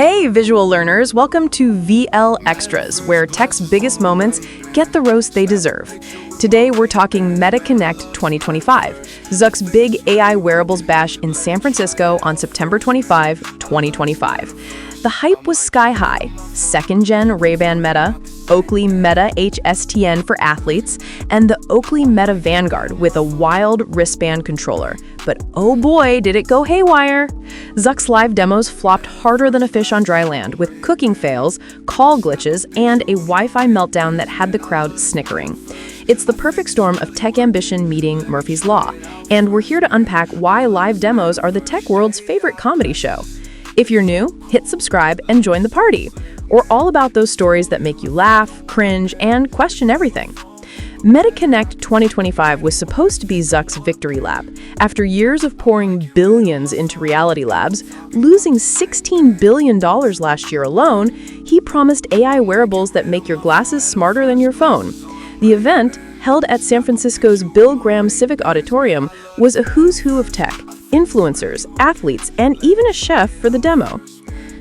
Hey, visual learners, welcome to VL Extras, where tech's biggest moments get the roast they deserve. Today, we're talking Meta Connect 2025, Zuck's big AI wearables bash in San Francisco on September 25, 2025. The hype was sky high. Second-gen Ray-Ban Meta, Oakley Meta HSTN for athletes, and the Oakley Meta Vanguard with a wild wristband controller. But oh boy, did it go haywire! Zuck's live demos flopped harder than a fish on dry land, with cooking fails, call glitches, and a Wi-Fi meltdown that had the crowd snickering. It's the perfect storm of tech ambition meeting Murphy's Law, and we're here to unpack why live demos are the tech world's favorite comedy show. If you're new, hit subscribe and join the party. We're all about those stories that make you laugh, cringe, and question everything. Meta Connect 2025 was supposed to be Zuck's victory lap. After years of pouring billions into reality labs, losing $16 billion last year alone, he promised AI wearables that make your glasses smarter than your phone. The event, held at San Francisco's Bill Graham Civic Auditorium, was a who's who of tech, influencers, athletes, and even a chef for the demo.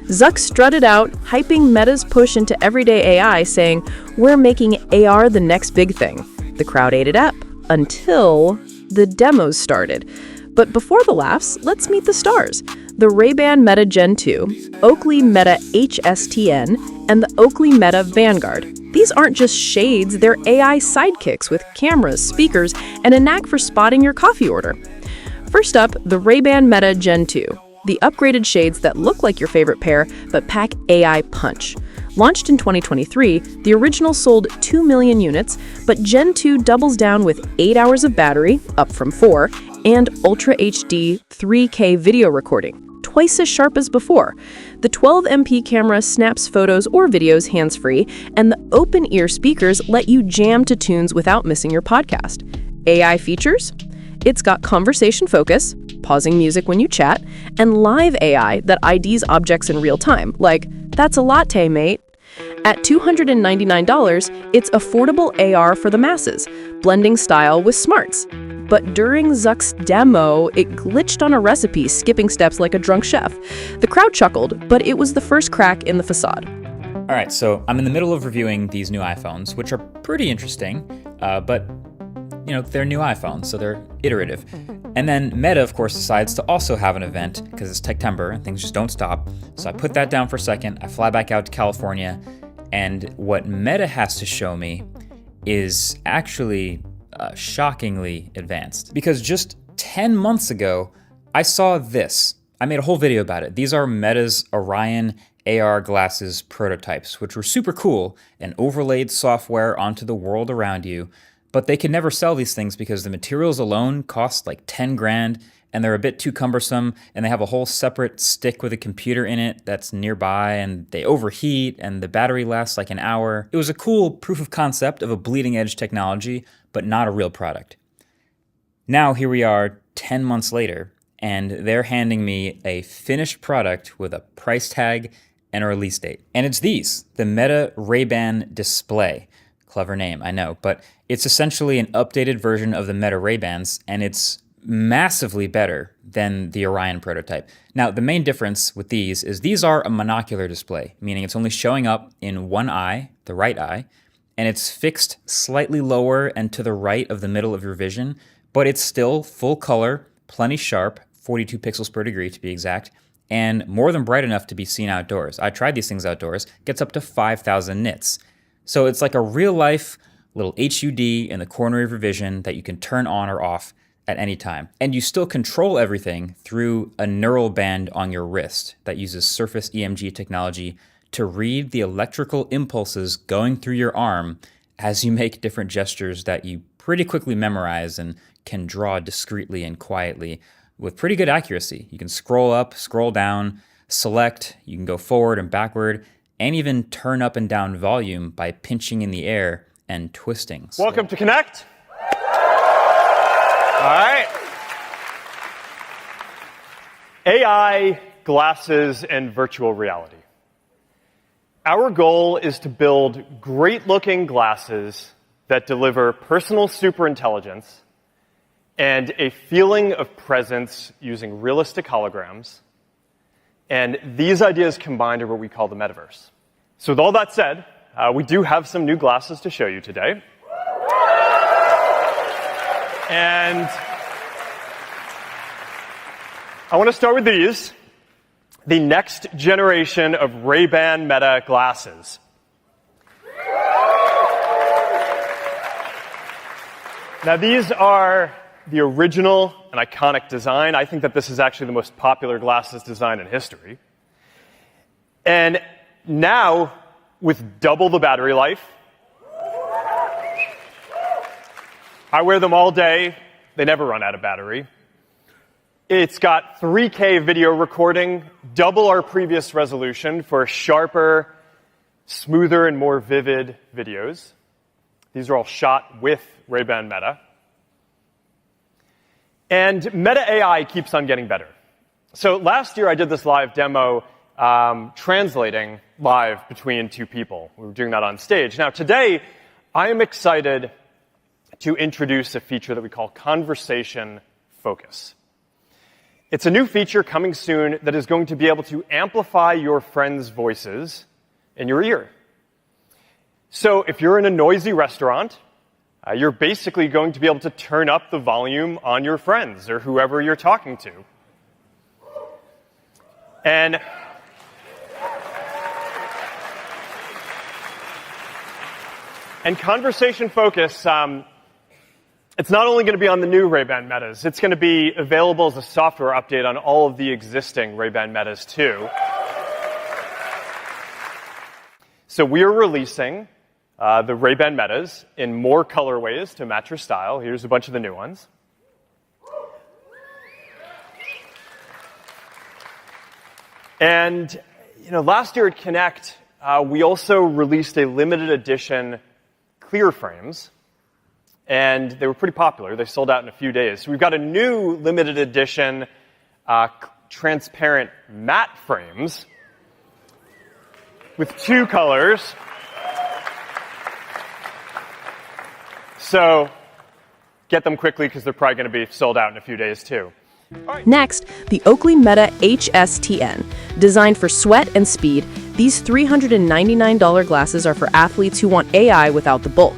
Zuck strutted out, hyping Meta's push into everyday AI, saying, "We're making AR the next big thing." The crowd ate it up, until the demos started. But before the laughs, let's meet the stars. The Ray-Ban Meta Gen 2, Oakley Meta HSTN, and the Oakley Meta Vanguard. These aren't just shades, they're AI sidekicks with cameras, speakers, and a knack for spotting your coffee order. First up, the Ray-Ban Meta Gen 2, the upgraded shades that look like your favorite pair but pack AI punch. Launched in 2023, the original sold 2 million units, but Gen 2 doubles down with 8 hours of battery, up from 4, and Ultra HD 3K video recording, twice as sharp as before. The 12MP camera snaps photos or videos hands-free, and the open-ear speakers let you jam to tunes without missing your podcast. AI features? It's got conversation focus, pausing music when you chat, and live AI that IDs objects in real time, like, "That's a latte, mate." At $299, it's affordable AR for the masses, blending style with smarts. But during Zuck's demo, it glitched on a recipe, skipping steps like a drunk chef. The crowd chuckled, but it was the first crack in the facade. All right, so I'm in the middle of reviewing these new iPhones, which are pretty interesting, but they're new iPhones, so they're iterative. And then Meta, of course, decides to also have an event because it's Techtember and things just don't stop. So I put that down for a second. I fly back out to California, and what Meta has to show me is actually shockingly advanced. Because just 10 months ago, I saw this. I made a whole video about it. These are Meta's Orion AR glasses prototypes, which were super cool and overlaid software onto the world around you. But they could never sell these things because the materials alone cost like 10 grand and they're a bit too cumbersome, and they have a whole separate stick with a computer in it that's nearby, and they overheat and the battery lasts like an hour. It was a cool proof of concept of a bleeding edge technology, but not a real product. Now here we are 10 months later, and they're handing me a finished product with a price tag and a release date. And it's these, the Meta Ray-Ban Display. Clever name, I know, but it's essentially an updated version of the Meta Ray-Bans, and it's massively better than the Orion prototype. Now, the main difference with these is these are a monocular display, meaning it's only showing up in one eye, the right eye, and it's fixed slightly lower and to the right of the middle of your vision, but it's still full color, plenty sharp, 42 pixels per degree to be exact, and more than bright enough to be seen outdoors. I tried these things outdoors, gets up to 5,000 nits. So it's like a real-life little HUD in the corner of your vision that you can turn on or off at any time. And you still control everything through a neural band on your wrist that uses surface EMG technology to read the electrical impulses going through your arm as you make different gestures that you pretty quickly memorize and can draw discreetly and quietly with pretty good accuracy. You can scroll up, scroll down, select, you can go forward and backward, and even turn up and down volume by pinching in the air and twisting. Welcome to Connect. All right. AI, glasses, and virtual reality. Our goal is to build great-looking glasses that deliver personal superintelligence and a feeling of presence using realistic holograms, And these ideas combined are what we call the metaverse. So with all that said, we do have some new glasses to show you today. And I want to start with these, the next generation of Ray-Ban Meta glasses. Now, these are the original and iconic design. I think that this is actually the most popular glasses design in history. And now, with double the battery life, I wear them all day. They never run out of battery. It's got 3K video recording, double our previous resolution for sharper, smoother, and more vivid videos. These are all shot with Ray-Ban Meta. And Meta AI keeps on getting better. So last year I did this live demo translating live between two people. We were doing that on stage. Now today I am excited to introduce a feature that we call Conversation Focus. It's a new feature coming soon that is going to be able to amplify your friends' voices in your ear. So if you're in a noisy restaurant, you're basically going to be able to turn up the volume on your friends or whoever you're talking to. And Conversation Focus, it's not only going to be on the new Ray-Ban Metas, it's going to be available as a software update on all of the existing Ray-Ban Metas too. So we are releasing the Ray-Ban Metas in more colorways to match your style. Here's a bunch of the new ones. And last year at Connect, we also released a limited edition clear frames, and they were pretty popular. They sold out in a few days. So we've got a new limited edition transparent matte frames with two colors. So get them quickly because they're probably going to be sold out in a few days too. Next, the Oakley Meta HSTN. Designed for sweat and speed, these $399 glasses are for athletes who want AI without the bulk.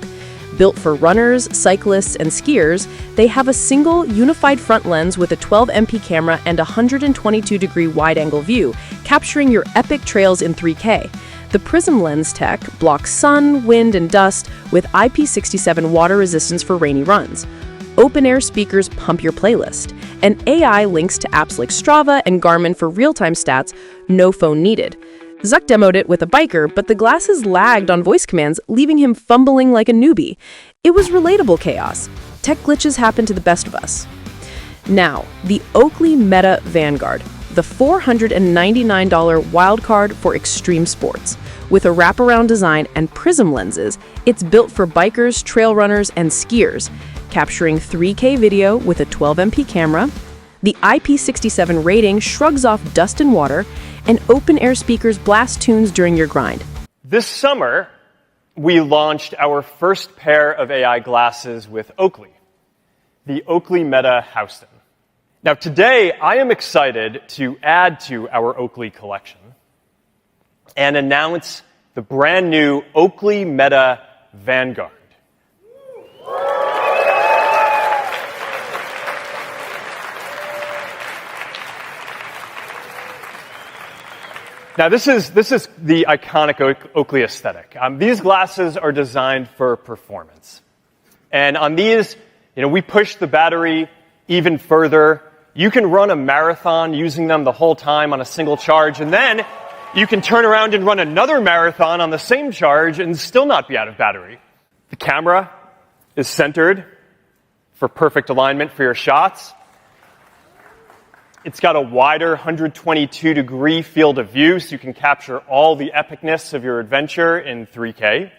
Built for runners, cyclists, and skiers, they have a single unified front lens with a 12MP camera and a 122-degree wide-angle view, capturing your epic trails in 3K. The Prism lens tech blocks sun, wind, and dust with IP67 water resistance for rainy runs. Open-air speakers pump your playlist, and AI links to apps like Strava and Garmin for real-time stats, no phone needed. Zuck demoed it with a biker, but the glasses lagged on voice commands, leaving him fumbling like a newbie. It was relatable chaos. Tech glitches happen to the best of us. Now, the Oakley Meta Vanguard, the $499 wildcard for extreme sports. With a wraparound design and prism lenses, it's built for bikers, trail runners, and skiers, capturing 3K video with a 12MP camera. The IP67 rating shrugs off dust and water, and open-air speakers blast tunes during your grind. This summer, we launched our first pair of AI glasses with Oakley, the Oakley Meta Houston. Now today, I am excited to add to our Oakley collection and announce the brand new Oakley Meta Vanguard. Now, this is the iconic Oakley aesthetic. These glasses are designed for performance. And on these, we push the battery even further. You can run a marathon using them the whole time on a single charge, and then you can turn around and run another marathon on the same charge and still not be out of battery. The camera is centered for perfect alignment for your shots. It's got a wider 122-degree field of view, so you can capture all the epicness of your adventure in 3K.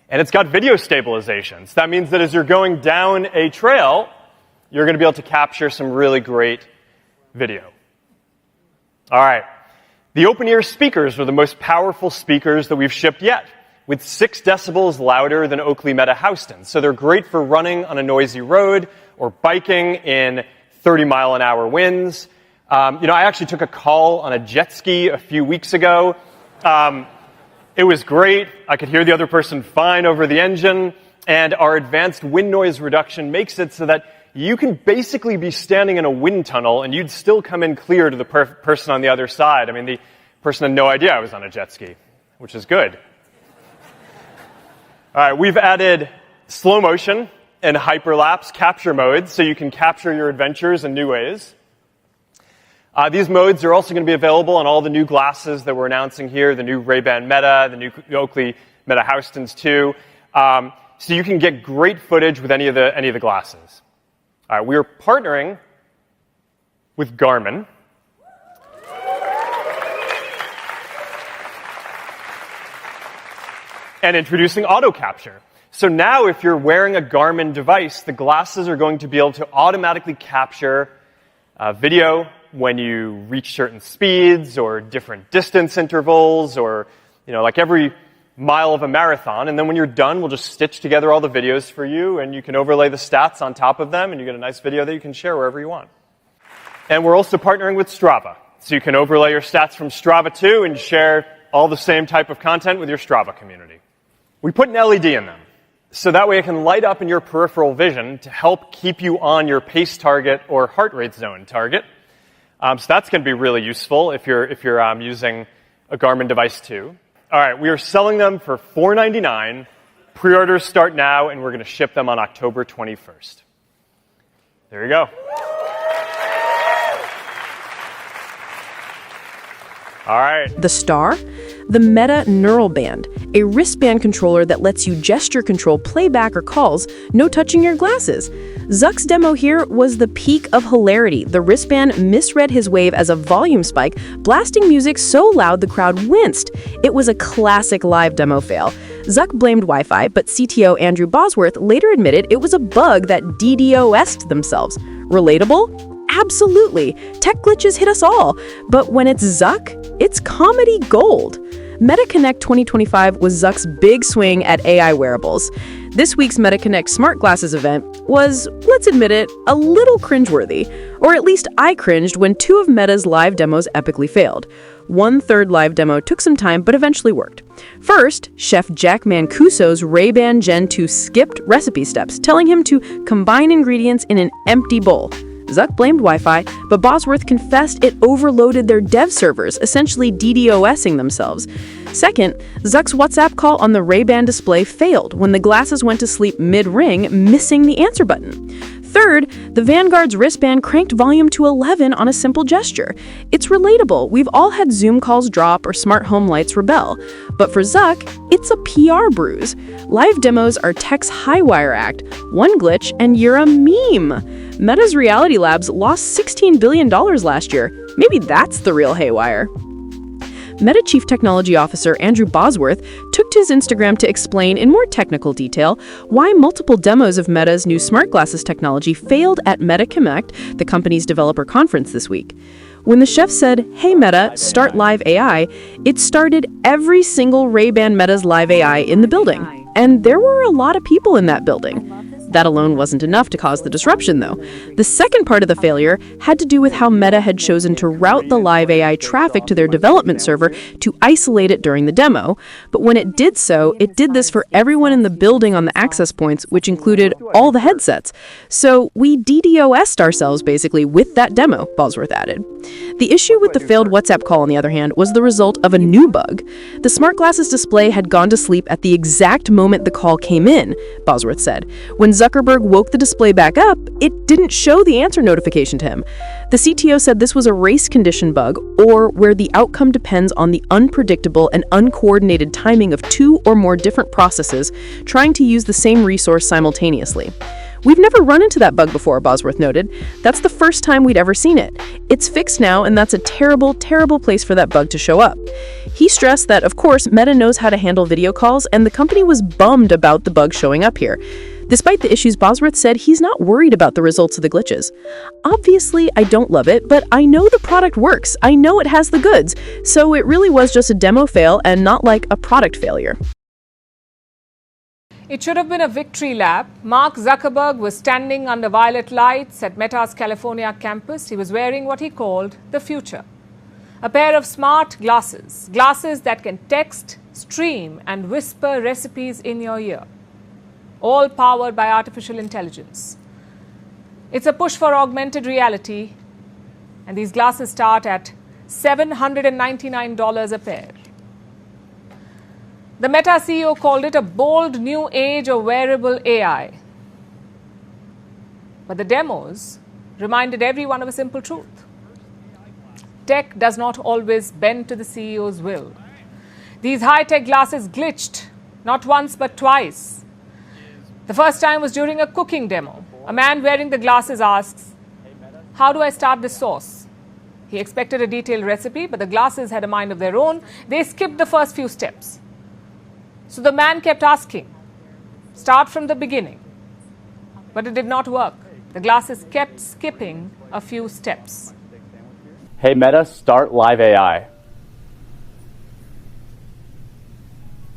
And it's got video stabilization. So that means that as you're going down a trail, you're going to be able to capture some really great video. All right. The open-ear speakers are the most powerful speakers that we've shipped yet, with 6 decibels louder than Oakley Meta Houston. So they're great for running on a noisy road or biking in 30-mile-an-hour winds. I actually took a call on a jet ski a few weeks ago. It was great. I could hear the other person fine over the engine, and our advanced wind noise reduction makes it so that you can basically be standing in a wind tunnel and you'd still come in clear to the person on the other side. I mean, the person had no idea I was on a jet ski, which is good. All right, we've added slow motion and hyperlapse capture modes so you can capture your adventures in new ways. These modes are also going to be available on all the new glasses that we're announcing here, the new Ray-Ban Meta, the new Oakley Meta HSTNs 2. So you can get great footage with any of the glasses. We are partnering with Garmin. And introducing auto capture. So now if you're wearing a Garmin device, the glasses are going to be able to automatically capture video when you reach certain speeds or different distance intervals or, like every mile of a marathon. And then when you're done, we'll just stitch together all the videos for you, and you can overlay the stats on top of them, and you get a nice video that you can share wherever you want. And we're also partnering with Strava. So you can overlay your stats from Strava too and share all the same type of content with your Strava community. We put an LED in them, so that way it can light up in your peripheral vision to help keep you on your pace target or heart rate zone target. So that's going to be really useful if you're using a Garmin device too. All right, we are selling them for $499. Pre-orders start now, and we're going to ship them on October 21st. There you go. All right. The star? The Meta Neural Band, a wristband controller that lets you gesture control playback or calls, no touching your glasses. Zuck's demo here was the peak of hilarity. The wristband misread his wave as a volume spike, blasting music so loud the crowd winced. It was a classic live demo fail. Zuck blamed Wi-Fi, but CTO Andrew Bosworth later admitted it was a bug that DDoS'd themselves. Relatable? Absolutely. Tech glitches hit us all. But when it's Zuck, it's comedy gold. Meta Connect 2025 was Zuck's big swing at AI wearables. This week's Meta Connect Smart Glasses event was, let's admit it, a little cringeworthy. Or at least I cringed when two of Meta's live demos epically failed. One third live demo took some time but eventually worked. First, Chef Jack Mancuso's Ray-Ban Gen 2 skipped recipe steps, telling him to combine ingredients in an empty bowl. Zuck blamed Wi-Fi, but Bosworth confessed it overloaded their dev servers, essentially DDoSing themselves. Second, Zuck's WhatsApp call on the Ray-Ban display failed when the glasses went to sleep mid-ring, missing the answer button. Third, the Vanguard's wristband cranked volume to 11 on a simple gesture. It's relatable. We've all had Zoom calls drop or smart home lights rebel. But for Zuck, it's a PR bruise. Live demos are tech's high-wire act. One glitch and you're a meme. Meta's Reality Labs lost $16 billion last year. Maybe that's the real haywire. Meta Chief Technology Officer Andrew Bosworth took to his Instagram to explain in more technical detail why multiple demos of Meta's new smart glasses technology failed at Meta Connect, the company's developer conference this week. When the chef said, "Hey Meta, start live AI," it started every single Ray-Ban Meta's live AI in the building. And there were a lot of people in that building. That alone wasn't enough to cause the disruption, though. The second part of the failure had to do with how Meta had chosen to route the live AI traffic to their development server to isolate it during the demo. But when it did so, it did this for everyone in the building on the access points, which included all the headsets. So we DDoS'd ourselves, basically, with that demo, Bosworth added. The issue with the failed WhatsApp call, on the other hand, was the result of a new bug. The smart glasses display had gone to sleep at the exact moment the call came in, Bosworth said. When Zuckerberg woke the display back up, it didn't show the answer notification to him. The CTO said this was a race condition bug, or where the outcome depends on the unpredictable and uncoordinated timing of two or more different processes trying to use the same resource simultaneously. We've never run into that bug before, Bosworth noted. That's the first time we'd ever seen it. It's fixed now, and that's a terrible, terrible place for that bug to show up. He stressed that, of course, Meta knows how to handle video calls, and the company was bummed about the bug showing up here. Despite the issues, Bosworth said he's not worried about the results of the glitches. Obviously, I don't love it, but I know the product works. I know it has the goods. So it really was just a demo fail and not like a product failure. It should have been a victory lap. Mark Zuckerberg was standing under violet lights at Meta's California campus. He was wearing what he called the future. A pair of smart glasses, glasses that can text, stream, and whisper recipes in your ear, all powered by artificial intelligence. It's a push for augmented reality, and these glasses start at $799 a pair. The Meta CEO called it a bold new age of wearable AI. But the demos reminded everyone of a simple truth. Tech does not always bend to the CEO's will. These high-tech glasses glitched, not once but twice. The first time was during a cooking demo. A man wearing the glasses asks, "How do I start this sauce?" He expected a detailed recipe, but the glasses had a mind of their own. They skipped the first few steps. So the man kept asking, "Start from the beginning." But it did not work. The glasses kept skipping a few steps. Hey Meta, start live AI.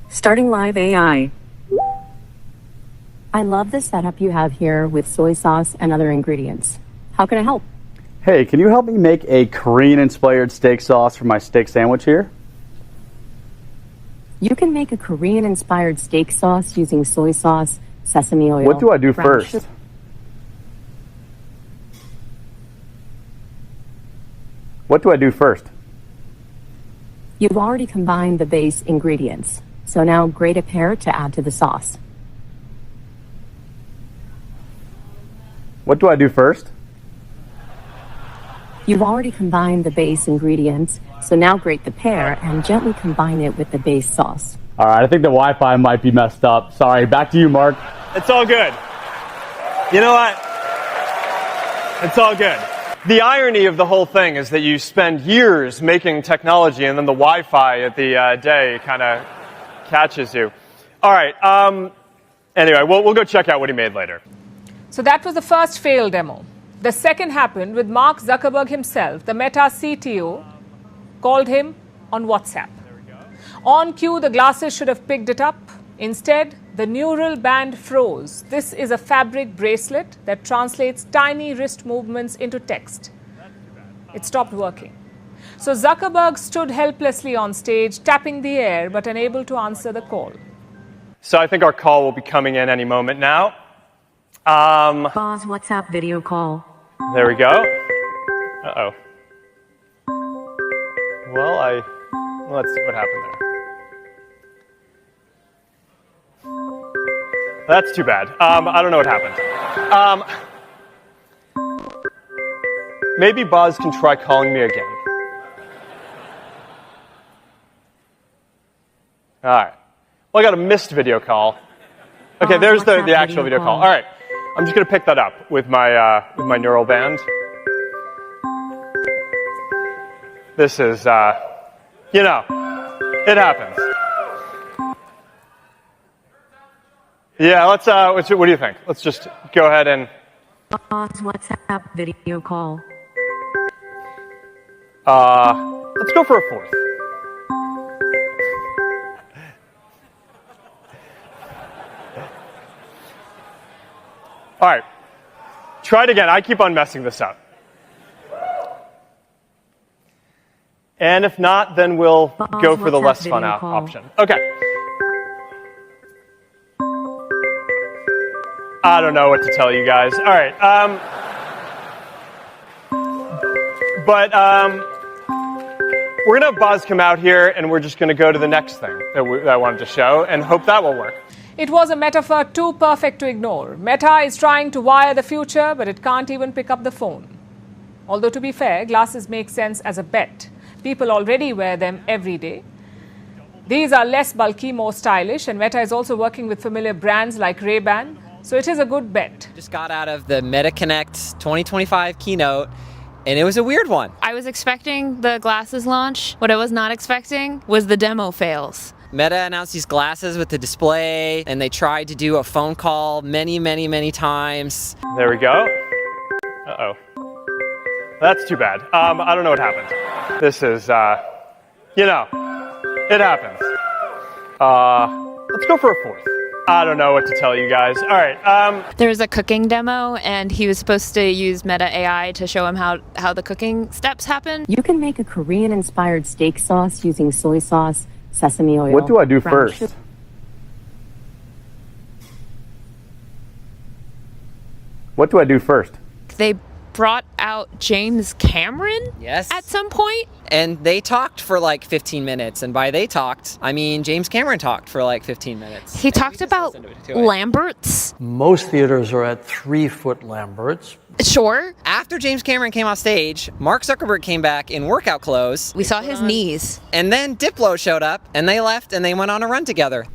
Starting live AI. I love the setup you have here with soy sauce and other ingredients. How can I help? Hey, can you help me make a Korean-inspired steak sauce for my steak sandwich here? You can make a Korean-inspired steak sauce using soy sauce, sesame oil. What do I do brown first? sugar. What do I do first? You've already combined the base ingredients, so now grate a pear to add to the sauce. What do I do first? You've already combined the base ingredients, so now grate the pear and gently combine it with the base sauce. All right, I think the Wi-Fi might be messed up. Sorry, back to you, Mark. It's all good. You know what? It's all good. The irony of the whole thing is that you spend years making technology and then the Wi-Fi at the day kind of catches you. All right. Anyway, we'll go check out what he made later. So that was the first failed demo. The second happened with Mark Zuckerberg himself. The Meta CTO called him on WhatsApp. On cue, the glasses should have picked it up. Instead, the neural band froze. This is a fabric bracelet that translates tiny wrist movements into text. It stopped working. So Zuckerberg stood helplessly on stage, tapping the air, but unable to answer the call. So I think our call will be coming in any moment now. Pause WhatsApp video call. There we go. Uh-oh. Well, let's see what happened there. That's too bad. I don't know what happened. Maybe Buzz can try calling me again. All right. Well, I got a missed video call. Okay, there's the actual video call. All right. I'm just going to pick that up with my neural band. This is, it happens. Yeah, let's, what do you think? Let's just go ahead and... Pause WhatsApp video call. Let's go for a fourth. All right, try it again. I keep on messing this up. And if not, then we'll go for the less fun option. Okay. I don't know what to tell you guys. All right. We're going to have Buzz come out here, and we're just going to go to the next thing that I wanted to show and hope that will work. It was a metaphor too perfect to ignore. Meta is trying to wire the future, but it can't even pick up the phone. Although, to be fair, glasses make sense as a bet. People already wear them every day. These are less bulky, more stylish, and Meta is also working with familiar brands like Ray-Ban, so it is a good bet. Just got out of the Meta Connect 2025 keynote, and it was a weird one. I was expecting the glasses launch. What I was not expecting was the demo fails. Meta announced these glasses with the display, and they tried to do a phone call many times. There we go. Uh-oh. That's too bad. I don't know what happened. This is, it happens. Let's go for a fourth. I don't know what to tell you guys. All right. There was a cooking demo, and he was supposed to use Meta AI to show him how the cooking steps happen. You can make a Korean-inspired steak sauce using soy sauce, sesame oil. What do I do brown first? sugar- What do I do first? They brought out James Cameron Yes. at some point. And they talked for like 15 minutes. And by they talked, I mean James Cameron talked for like 15 minutes. He And talked we just about listened to it. Lamberts. Most theaters are at 3-foot Lamberts. Sure. After James Cameron came off stage, Mark Zuckerberg came back in workout clothes. We saw his knees. And then Diplo showed up, and they left, and they went on a run together.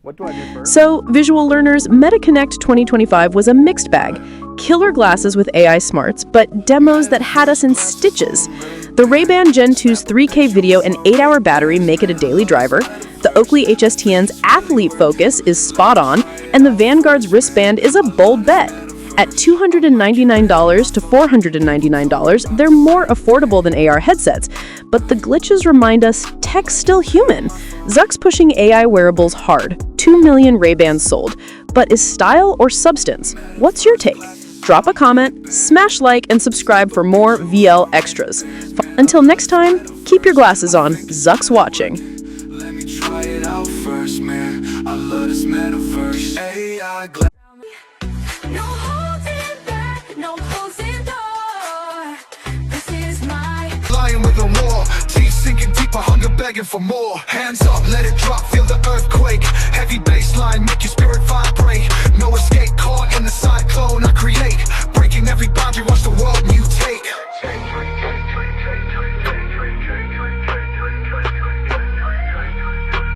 What do I do first? So, visual learners, Meta Connect 2025 was a mixed bag. Killer glasses with AI smarts, but demos that had us in stitches. The Ray-Ban Gen 2's 3K video and 8-hour battery make it a daily driver. The Oakley HSTN's athlete focus is spot on, and the Vanguard's wristband is a bold bet. At $299 to $499, they're more affordable than AR headsets, but the glitches remind us tech's still human. Zuck's pushing AI wearables hard. 2 million Ray-Bans sold. But is style or substance? What's your take? Drop a comment, smash like, and subscribe for more VL extras. Until next time, keep your glasses on. Zuck's watching. Let me try it out first, man. I love this metaverse. AI No holding back, no closing door. This is my Flying with no more. Teeth sinking deeper, hunger begging for more. Hands up, let it drop, feel the earthquake. Heavy bass line, make your spirit vibrate. No escape.